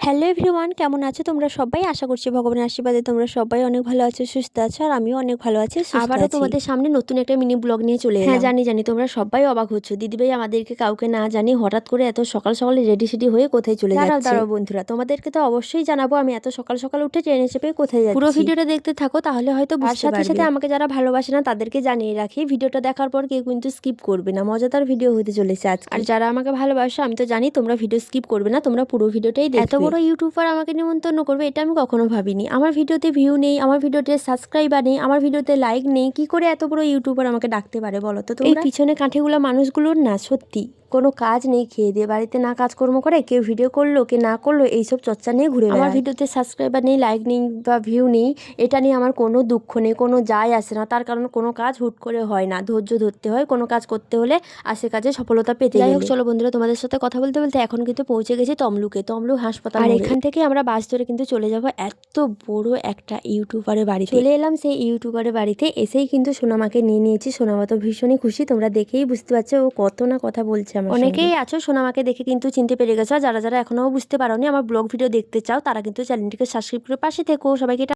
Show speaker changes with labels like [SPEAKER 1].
[SPEAKER 1] Hello everyone, কেমন আছো তোমরা সবাই? আশা করছি ভগবানের আশীর্বাদে তোমরা সবাই অনেক ভালো আছো, সুস্থ আছো, আর আমিও অনেক ভালো আছি, সুস্থ
[SPEAKER 2] আবারও
[SPEAKER 1] আছি।
[SPEAKER 2] তোমাদের সামনে নতুন একটা মিনি ব্লগ নিয়ে চলে এলাম।
[SPEAKER 1] হ্যাঁ, জানি তোমরা সবাই অবাক হচ্ছ, দিদিভাই আমাদেরকে কাউকে না জানি হঠাৎ করে এত সকাল সকালে রেডি সেডি হয়ে কোথায় চলে যাচ্ছে। দাঁড়াও বন্ধুরা, তোমাদেরকে তো অবশ্যই জানাবো আমি এত সকাল সকাল উঠে ট্রেনে চেপে কোথায় যাচ্ছি। পুরো ভিডিওটা দেখতে থাকো, তাহলে হয়তো বুঝতে পারবে। আর সাথে সাথে আমাকে যারা ভালোবাসে না তাদেরকে জানিয়ে রাখি, ভিডিওটা দেখার পর কেউ কিন্তু স্কিপ করবে না, মজাদার ভিডিও হতে চলেছে আজকে। আর যারা আমাকে ভালোবাসো আমি তো জানি তোমরা ভিডিও স্কিপ করবে না, তোমরা পুরো ভিডিওটাই দেখবে। এত বড় ইউটিউবার আমাকে নিমন্ত্রণ করবে এটা আমি কখনো ভাবিনি। আমার ভিডিওতে ভিউ নেই, আমার ভিডিওতে সাবস্ক্রাইবার নেই, আমার ভিডিওতে লাইক নেই, কি করে এত বড় ইউটিউবার আমাকে ডাকতে পারে বলো তো তোমরা? এই পিছনে কাঠিগুলো মানুষগুলোর না সত্যি কোনো কাজ নেই, খেয়ে দিয়ে বাড়িতে না কাজকর্ম করে কেউ ভিডিও করলো কে না করলো এইসব চর্চা নিয়ে ঘুরে বেড়ায়। আমার ভিডিওতে সাবস্ক্রাইবার নেই, লাইক নেই বা ভিউ নেই, এটা নিয়ে আমার কোনো দুঃখ নেই, কোনো যায় আসে না। তার কারণ কোনো কাজ হুট করে হয় না, ধৈর্য ধরতে হয় কোনো কাজ করতে হলে, আর সে কাজে সফলতা পেতে। যাই হোক, চলো বন্ধুরা, তোমাদের সাথে কথা বলতে বলতে এখন কিন্তু পৌঁছে গেছি তমলুক হাসপাতাল। আর এখান থেকে আমরা বাস ধরে কিন্তু চলে যাব এত বড় একটা ইউটিউবারের বাড়ি। চলে এলাম সেই ইউটিউবারের বাড়িতে, এসেই কিন্তু সোনামাকে নিয়ে নিয়েছি। সোনামা তো ভীষণই খুশি, তোমরা দেখেই বুঝতে পারছো ও কত না কথা বলছে। অনেকেই আছো সোনামাকে দেখে কিন্তু চিনতে পেরে গেছো, যারা যারা এখনো বুঝতে পারোনি, আমার ব্লগ ভিডিও দেখতে চাও তারা কিন্তু চ্যানেলটিকে সাবস্ক্রাইব করে পাশে থেকো। সবাইকে